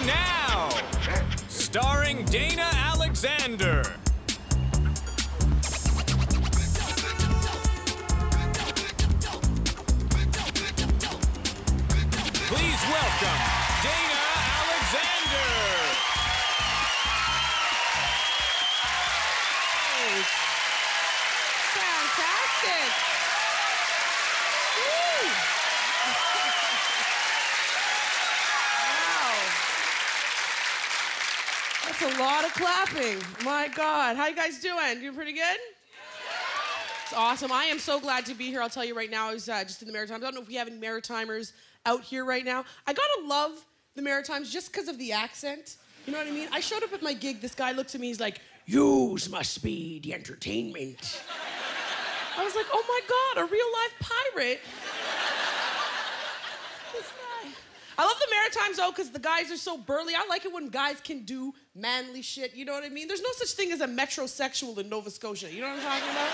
Now, starring Dana Alexander. Please welcome Dana Alexander. Fantastic. Woo. Wow. That's a lot of clapping. My God. How you guys doing? Doing pretty good? It's awesome. I am so glad to be here. I'll tell you right now, I was just in the Maritimes. I don't know if we have any Maritimers out here right now. I gotta love the Maritimes just because of the accent. You know what I mean? I showed up at my gig. This guy looks at me. He's like, "Yous must be the entertainment." I was like, "Oh my God, a real life pirate." This guy. I love the Maritimes though because the guys are so burly. I like it when guys can do manly shit. You know what I mean? There's no such thing as a metrosexual in Nova Scotia. You know what I'm talking about?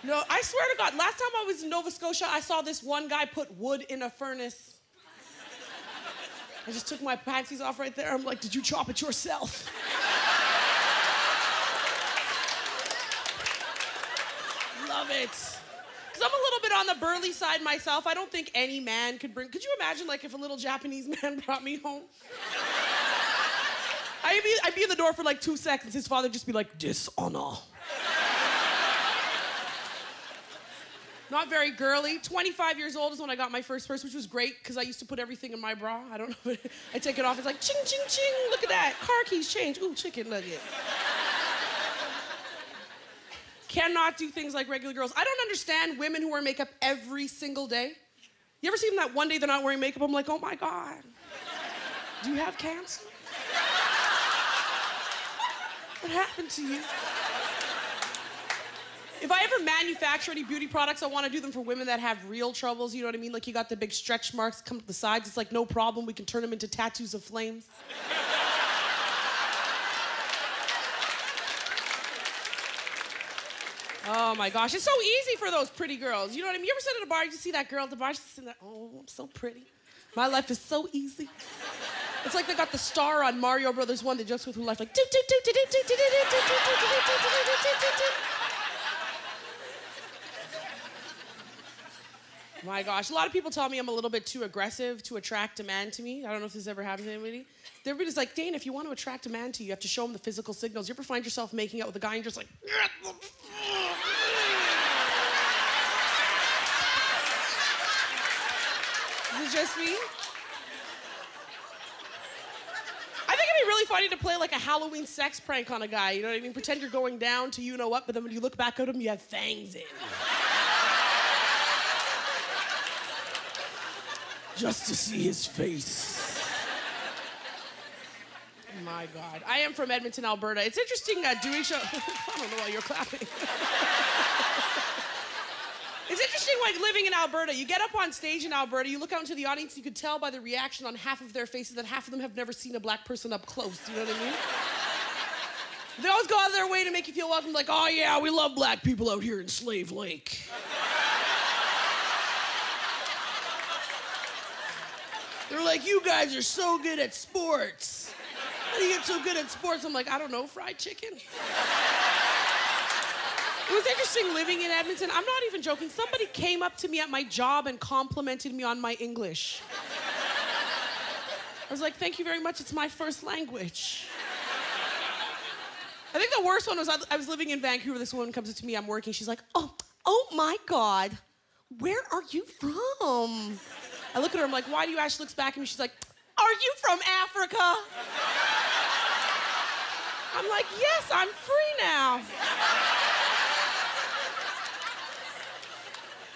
No, I swear to God, last time I was in Nova Scotia, I saw this one guy put wood in a furnace. I just took my panties off right there. I'm like, "Did you chop it yourself?" Love it. Because I'm a little bit on the burly side myself. I don't think any man could bring... Could you imagine, like, if a little Japanese man brought me home? I'd be in the door for, like, 2 seconds. His father'd just be like, "Dishonor." Not very girly. 25 years old is when I got my first purse, which was great because I used to put everything in my bra. I don't know. I take it off. It's like, ching, ching, ching. Look at that. Car keys change. Ooh, chicken nugget. Cannot do things like regular girls. I don't understand women who wear makeup every single day. You ever see them that one day they're not wearing makeup? I'm like, "Oh my God. Do you have cancer? What happened to you?" If I ever manufacture any beauty products, I want to do them for women that have real troubles, you know what I mean? Like you got the big stretch marks come to the sides. It's like, no problem, we can turn them into tattoos of flames. Oh my gosh, it's so easy for those pretty girls. You know what I mean? You ever sit at a bar, you see that girl at the bar, she's sitting there, "Oh, I'm so pretty. My life is so easy." It's like they got the star on Mario Brothers 1 that just went through life like, my gosh, a lot of people tell me I'm a little bit too aggressive to attract a man to me. I don't know if this ever happens to anybody. Everybody's like, "Dane, if you want to attract a man to you have to show him the physical signals." You ever find yourself making out with a guy and you're just like, "Get the Is it just me? I think it'd be really funny to play like a Halloween sex prank on a guy, you know what I mean? Pretend you're going down to you know what, but then when you look back at him, you have fangs in. Just to see his face. Oh my God. I am from Edmonton, Alberta. It's interesting doing show. I don't know why you're clapping. It's interesting, like, living in Alberta. You get up on stage in Alberta, you look out into the audience, you could tell by the reaction on half of their faces that half of them have never seen a black person up close. You know what I mean? They always go out of their way to make you feel welcome, like, "Oh yeah, we love black people out here in Slave Lake." They're like, "You guys are so good at sports. How do you get so good at sports?" I'm like, "I don't know, fried chicken." It was interesting living in Edmonton. I'm not even joking. Somebody came up to me at my job and complimented me on my English. I was like, "Thank you very much. It's my first language." I think the worst one was I was living in Vancouver. This woman comes up to me. I'm working. She's like, oh my God, where are you from?" I look at her, I'm like, "Why do you ask?" She looks back at me, she's like, "Are you from Africa?" I'm like, "Yes, I'm free now."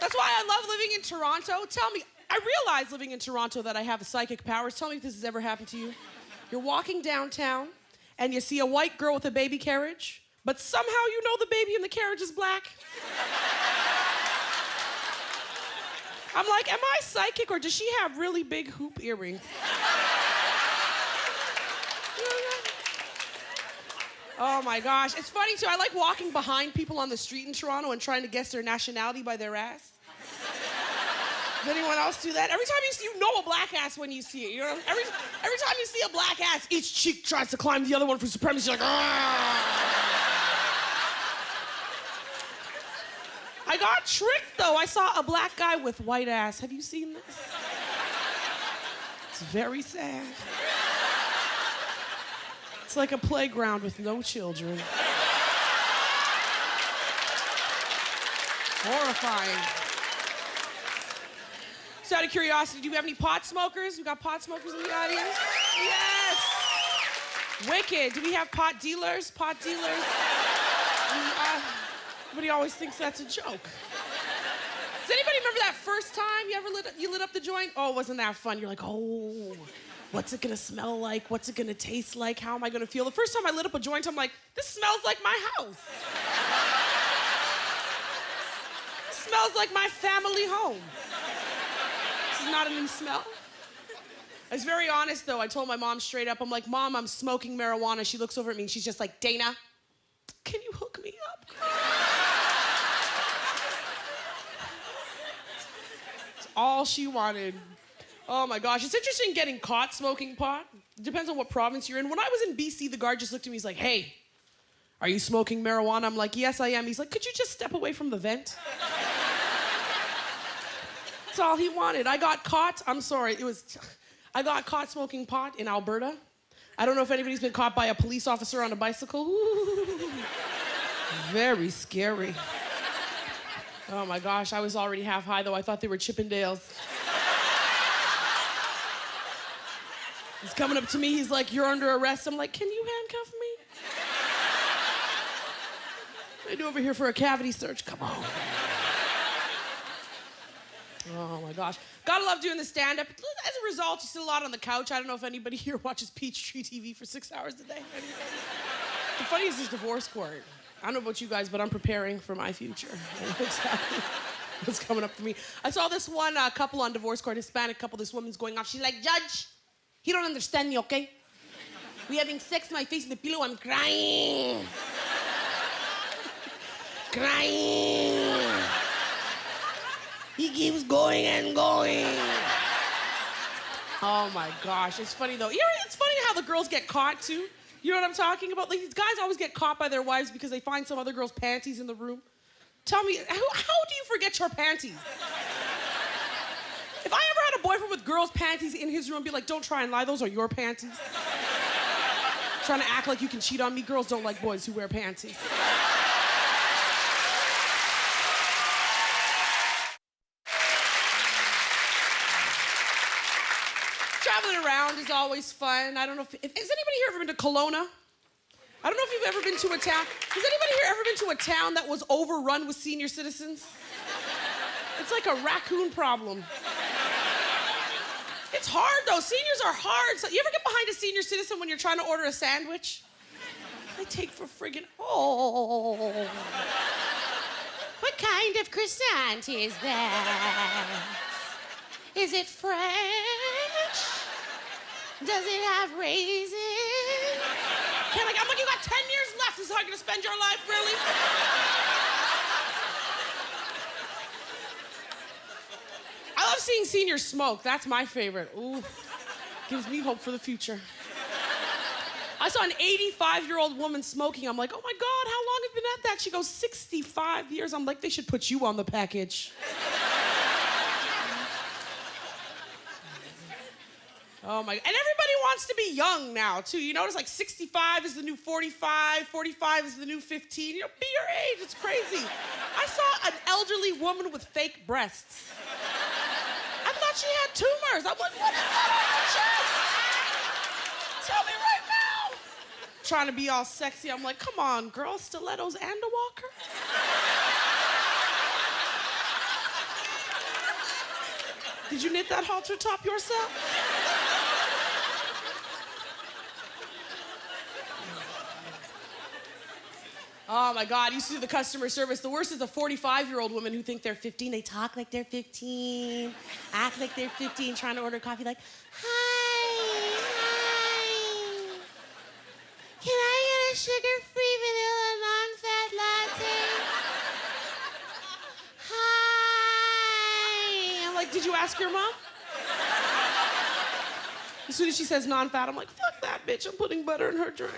That's why I love living in Toronto. Tell me, I realize living in Toronto that I have psychic powers. Tell me if this has ever happened to you. You're walking downtown and you see a white girl with a baby carriage, but somehow you know the baby in the carriage is black. I'm like, am I psychic or does she have really big hoop earrings? Oh my gosh, it's funny too. I like walking behind people on the street in Toronto and trying to guess their nationality by their ass. Does anyone else do that? Every time you know a black ass when you see it. You know, every time you see a black ass, each cheek tries to climb the other one for supremacy. Like, I got tricked though. I saw a black guy with white ass. Have you seen this? It's very sad. It's like a playground with no children. Horrifying. So out of curiosity, do we have any pot smokers? We got pot smokers in the audience? Yes! Wicked. Do we have pot dealers? Pot dealers? Everybody always thinks that's a joke. Does anybody remember that first time you ever lit up the joint? Oh, wasn't that fun? You're like, oh, what's it gonna smell like? What's it gonna taste like? How am I gonna feel? The first time I lit up a joint, I'm like, this smells like my house. This smells like my family home. This is not a new smell. I was very honest though. I told my mom straight up, I'm like, Mom, I'm smoking marijuana. She looks over at me and she's just like, Dana, can you hook me up? That's all she wanted. Oh my gosh, it's interesting getting caught smoking pot. It depends on what province you're in. When I was in BC, the guard just looked at me, he's like, hey, are you smoking marijuana? I'm like, yes, I am. He's like, could you just step away from the vent? That's all he wanted. I got caught, I'm sorry, I got caught smoking pot in Alberta. I don't know if anybody's been caught by a police officer on a bicycle. Ooh. Very scary. Oh my gosh, I was already half high though. I thought they were Chippendales. He's coming up to me, he's like, you're under arrest. I'm like, can you handcuff me? What do I do over here for a cavity search? Come on. Oh my gosh. Gotta love doing the stand-up. As a result, you sit a lot on the couch. I don't know if anybody here watches Peachtree TV for 6 hours a day. The funniest is divorce court. I don't know about you guys, but I'm preparing for my future. I know exactly what's coming up for me. I saw this one couple on divorce court, Hispanic couple, this woman's going off. She's like, Judge, he don't understand me, okay? We having sex, my face in the pillow, I'm crying. Crying. He keeps going and going. Oh my gosh, it's funny though. It's funny how the girls get caught too. You know what I'm talking about? Like, these guys always get caught by their wives because they find some other girl's panties in the room. Tell me, how do you forget your panties? If I ever had a boyfriend with girls' panties in his room, I'd be like, don't try and lie, those are your panties. Trying to act like you can cheat on me. Girls don't like boys who wear panties. Traveling around is always fun. I don't know if has anybody here ever been to Kelowna? I don't know if you've ever been to a town. Has anybody here ever been to a town that was overrun with senior citizens? It's like a raccoon problem. It's hard though. Seniors are hard. So you ever get behind a senior citizen when you're trying to order a sandwich? They take for friggin' What kind of croissant is that? Is it fresh? Does it have raisins? I'm like, you got 10 years left. This is how you're gonna spend your life, really? I love seeing seniors smoke. That's my favorite. Ooh, gives me hope for the future. I saw an 85-year-old woman smoking. I'm like, oh my God, how long have you been at that? She goes, 65 years. I'm like, they should put you on the package. Oh my, and everybody wants to be young now, too. You notice, like, 65 is the new 45, 45 is the new 15. You know, be your age, it's crazy. I saw an elderly woman with fake breasts. I thought she had tumors. I'm like, what is that on your chest? Tell me right now. Trying to be all sexy. I'm like, come on, girl, stilettos and a walker? Did you knit that halter top yourself? Oh my God, I used to do the customer service. The worst is a 45-year-old woman who think they're 15. They talk like they're 15, act like they're 15, trying to order coffee like, hi. Can I get a sugar-free vanilla non-fat latte? Hi. I'm like, did you ask your mom? As soon as she says non-fat, I'm like, fuck that bitch, I'm putting butter in her drink.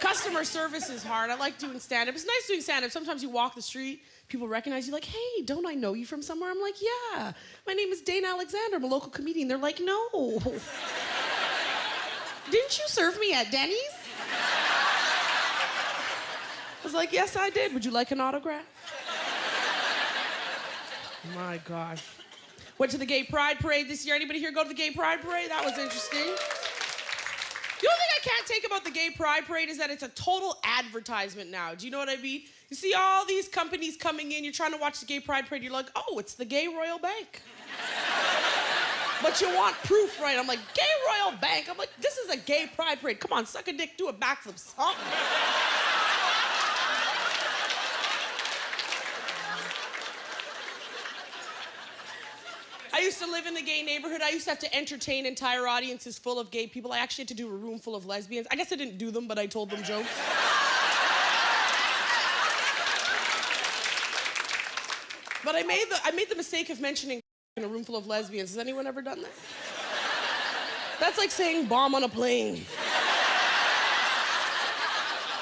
Customer service is hard. I like doing stand-up. It's nice doing stand-up. Sometimes you walk the street, people recognize you like, hey, don't I know you from somewhere? I'm like, yeah, my name is Dana Alexander. I'm a local comedian. They're like, no. Didn't you serve me at Denny's? I was like, yes, I did. Would you like an autograph? My gosh. Went to the Gay Pride Parade this year. Anybody here go to the Gay Pride Parade? That was interesting. The only thing I can't take about the Gay Pride Parade is that it's a total advertisement now. Do you know what I mean? You see all these companies coming in, you're trying to watch the Gay Pride Parade, you're like, oh, it's the Gay Royal Bank. But you want proof, right? I'm like, Gay Royal Bank? I'm like, this is a Gay Pride Parade. Come on, suck a dick, do a backflip, something. I used to live in the gay neighborhood. I used to have to entertain entire audiences full of gay people. I actually had to do a room full of lesbians. I guess I didn't do them, but I told them jokes. But I made the mistake of mentioning in a room full of lesbians. Has anyone ever done that? That's like saying bomb on a plane.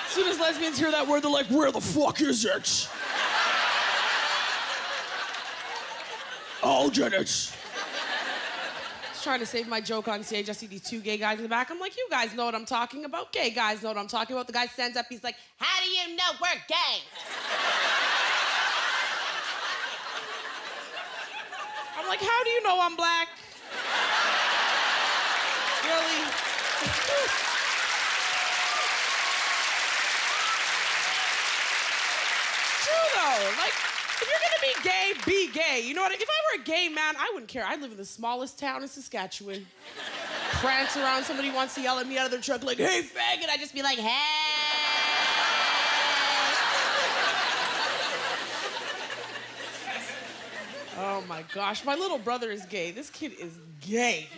As soon as lesbians hear that word, they're like, where the fuck is it? I'll get it. I was trying to save my joke on stage. I see these two gay guys in the back. I'm like, you guys know what I'm talking about. Gay guys know what I'm talking about. The guy stands up, he's like, how do you know we're gay? I'm like, how do you know I'm black? Really? True though, like, if you're gonna be gay, be gay. You know what? If I were a gay man, I wouldn't care. I'd live in the smallest town in Saskatchewan. Prance around, somebody wants to yell at me out of their truck like, hey, faggot. I'd just be like, hey. Oh my gosh, my little brother is gay. This kid is gay.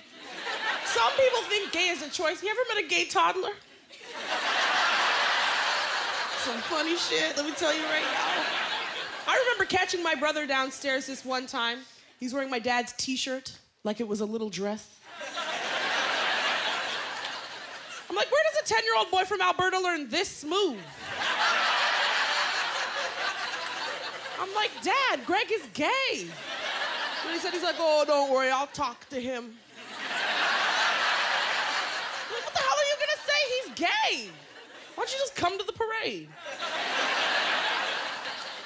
Some people think gay is a choice. You ever met a gay toddler? Some funny shit, let me tell you right now. I remember catching my brother downstairs this one time. He's wearing my dad's t-shirt like it was a little dress. I'm like, where does a 10-year-old boy from Alberta learn this move? I'm like, Dad, Greg is gay. And he said, he's like, oh, don't worry, I'll talk to him. I'm like, what the hell are you gonna say? He's gay. Why don't you just come to the parade?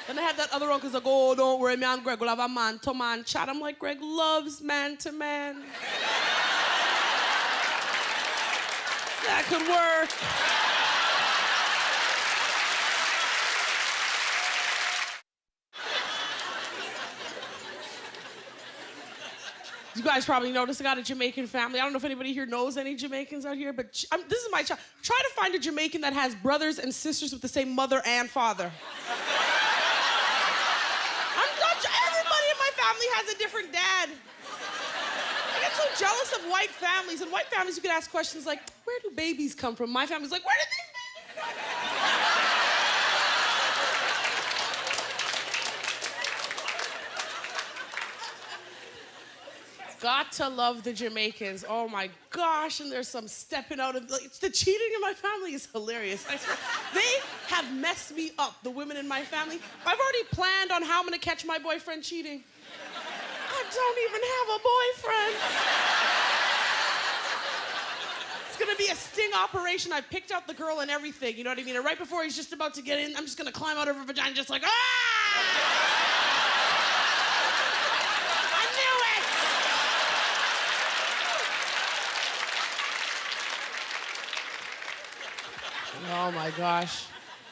Then I had that other uncle who's like, oh, don't worry, me and Greg will have a man-to-man chat. I'm like, Greg loves man-to-man. That could work. You guys probably noticed I got a Jamaican family. I don't know if anybody here knows any Jamaicans out here, but this is my child. Try to find a Jamaican that has brothers and sisters with the same mother and father. Everybody in my family has a different dad. I get so jealous of white families. In white families, you can ask questions like, where do babies come from? My family's like, where did these babies come from? Got to love the Jamaicans. Oh my gosh, and there's some stepping out of, like, the cheating in my family is hilarious. I swear. They have messed me up, the women in my family. I've already planned on how I'm gonna catch my boyfriend cheating. I don't even have a boyfriend. It's gonna be a sting operation. I've picked out the girl and everything, you know what I mean? And right before he's just about to get in, I'm just gonna climb out of her vagina just like, ah! Oh my gosh.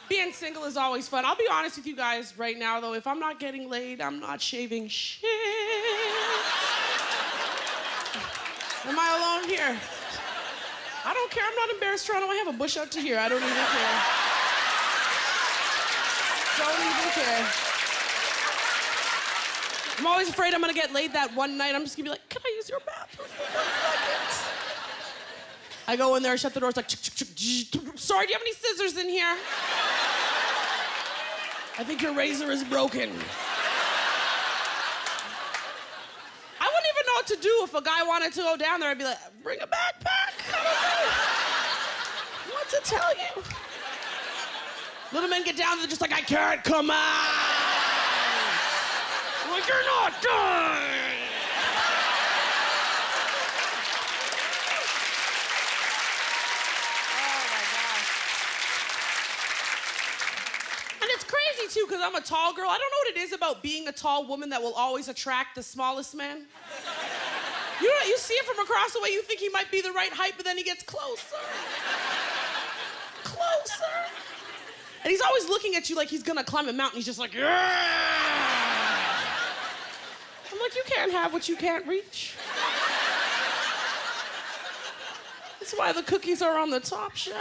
Being single is always fun. I'll be honest with you guys right now, though. If I'm not getting laid, I'm not shaving shit. Am I alone here? I don't care. I'm not embarrassed, Toronto. I have a bush out to here. I don't even care. Don't even care. I'm always afraid I'm gonna get laid that one night. I'm just gonna be like, can I use your bathroom for 1 second? I go in there, shut the door, it's like, sorry, do you have any scissors in here? I think your razor is broken. I wouldn't even know what to do if a guy wanted to go down there. I'd be like, bring a backpack. I don't know what to tell you. Little men get down, they're just like, I can't come out. I'm like, you're not done. Too, because I'm a tall girl. I don't know what it is about being a tall woman that will always attract the smallest man. You see him from across the way, you think he might be the right height, but then he gets closer. Closer. And he's always looking at you like he's gonna climb a mountain. He's just like, yeah. I'm like, you can't have what you can't reach. That's why the cookies are on the top shelf.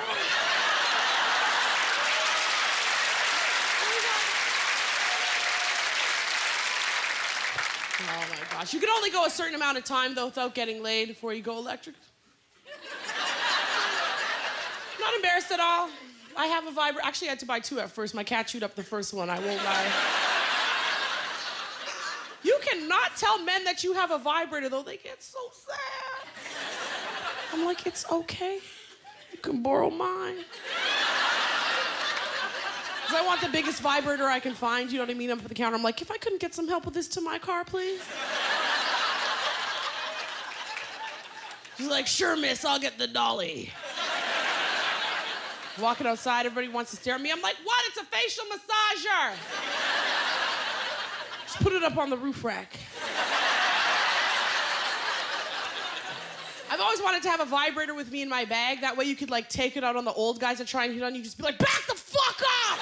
Oh my gosh. You can only go a certain amount of time, though, without getting laid before you go electric. Not embarrassed at all. I have a vibrator. Actually, I had to buy 2 at first. My cat chewed up the first one. I won't lie. You cannot tell men that you have a vibrator, though. They get so sad. I'm like, it's okay. You can borrow mine. Because I want the biggest vibrator I can find, you know what I mean? Up at the counter, I'm like, if I couldn't get some help with this to my car, please? She's like, sure, miss, I'll get the dolly. Walking outside, everybody wants to stare at me. I'm like, what? It's a facial massager. Just put it up on the roof rack. I've always wanted to have a vibrator with me in my bag. That way you could, like, take it out on the old guys that try and hit on you. Just be like, back the fuck up!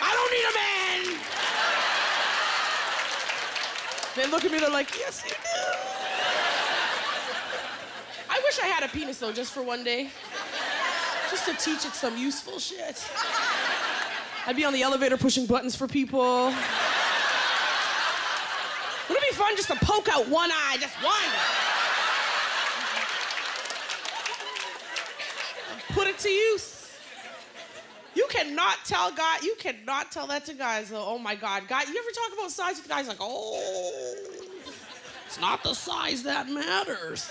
I don't need a man! They look at me, they're like, yes, you do. I wish I had a penis, though, just for one day. Just to teach it some useful shit. I'd be on the elevator pushing buttons for people. Wouldn't it be fun just to poke out one eye, just one? Put it to use. You cannot tell that to guys, though. Oh my God. Guy, you ever talk about size with guys like, oh, it's not the size that matters.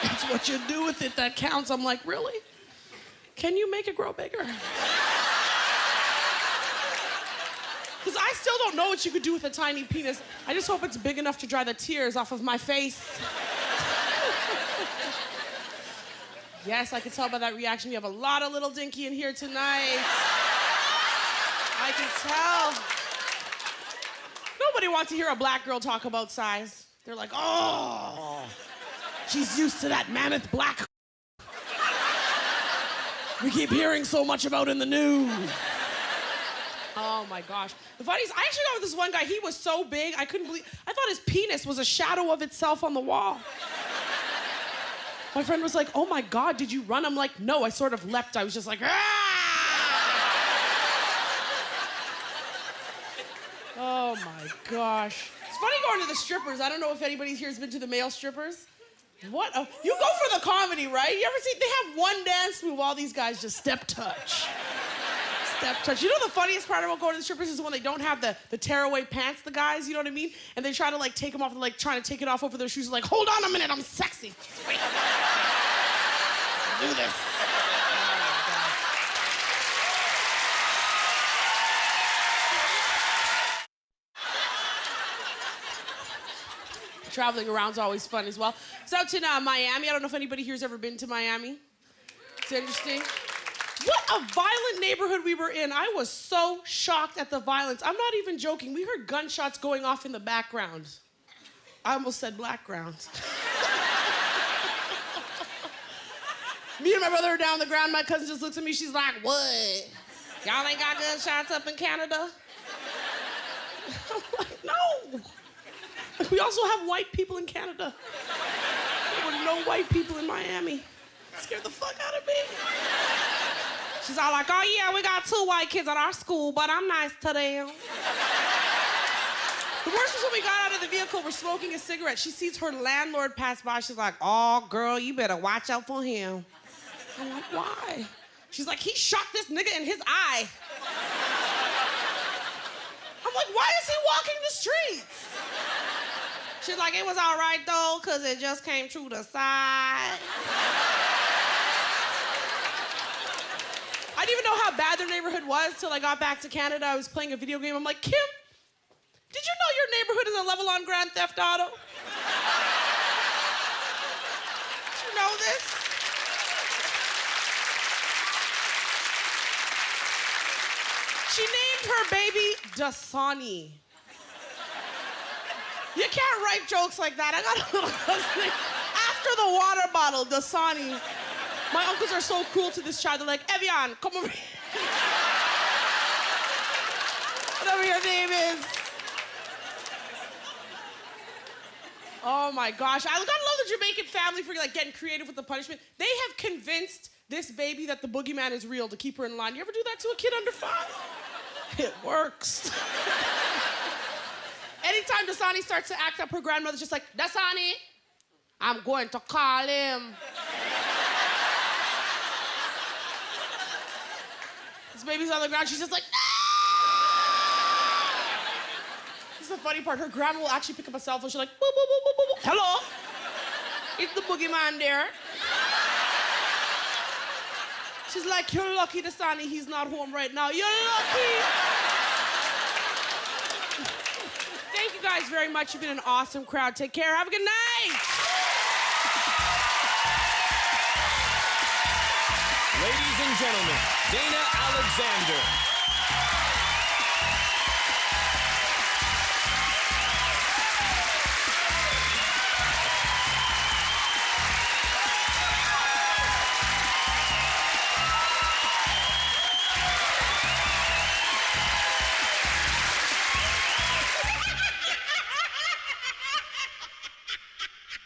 It's what you do with it that counts. I'm like, really? Can you make it grow bigger? Because I still don't know what you could do with a tiny penis. I just hope it's big enough to dry the tears off of my face. Yes, I can tell by that reaction. We have a lot of little dinky in here tonight. I can tell. Nobody wants to hear a black girl talk about size. They're like, oh, she's used to that mammoth black we keep hearing so much about in the news. Oh my gosh. The funny is, I actually got with this one guy, he was so big, I couldn't believe, I thought his penis was a shadow of itself on the wall. My friend was like, oh my God, did you run? I'm like, no, I sort of leapt. I was just like, ah! Oh my gosh. It's funny going to the strippers. I don't know if anybody here has been to the male strippers. What? You go for the comedy, right? You ever see, they have one dance move, all these guys just step touch. Step touch. You know the funniest part about going to the strippers is when they don't have the tearaway pants, the guys, you know what I mean? And they try to like take them off and like trying to take it off over their shoes, like, hold on a minute, I'm sexy. Wait. Do this. Traveling around's always fun as well. It's out in Miami. I don't know if anybody here's ever been to Miami. It's interesting. What a violent neighborhood we were in. I was so shocked at the violence. I'm not even joking. We heard gunshots going off in the background. I almost said blackground. Me and my brother are down on the ground. My cousin just looks at me. She's like, what? Y'all ain't got gunshots up in Canada? I'm like, no. We also have white people in Canada. There were no white people in Miami. It scared the fuck out of me. She's all like, oh yeah, we got 2 white kids at our school, but I'm nice to them. The worst was when we got out of the vehicle, we're smoking a cigarette. She sees her landlord pass by. She's like, oh girl, you better watch out for him. I'm like, why? She's like, he shot this nigga in his eye. I'm like, why is he walking the streets? She's like, it was all right though, cause it just came through the side. I didn't even know how bad their neighborhood was till I got back to Canada. I was playing a video game. I'm like, Kim, did you know your neighborhood is a level on Grand Theft Auto? Did you know this? She named her baby Dasani. You can't write jokes like that. I got a little cousin after the water bottle, Dasani. My uncles are so cruel to this child. They're like, Evian, come over here. Whatever your name is. Oh my gosh. I gotta love the Jamaican family for like getting creative with the punishment. They have convinced this baby that the boogeyman is real to keep her in line. You ever do that to a kid under 5? It works. Anytime Dasani starts to act up, her grandmother's just like, Dasani, I'm going to call him. This baby's on the ground, she's just like, no! This is the funny part, her grandma will actually pick up a cell phone, she's like, boop, boop, boop, boop, boop. Hello? Is the boogeyman there? She's like, you're lucky, Dasani, he's not home right now. You're lucky! Thank you guys very much. You've been an awesome crowd. Take care. Have a good night. Ladies and gentlemen, Dana Alexander.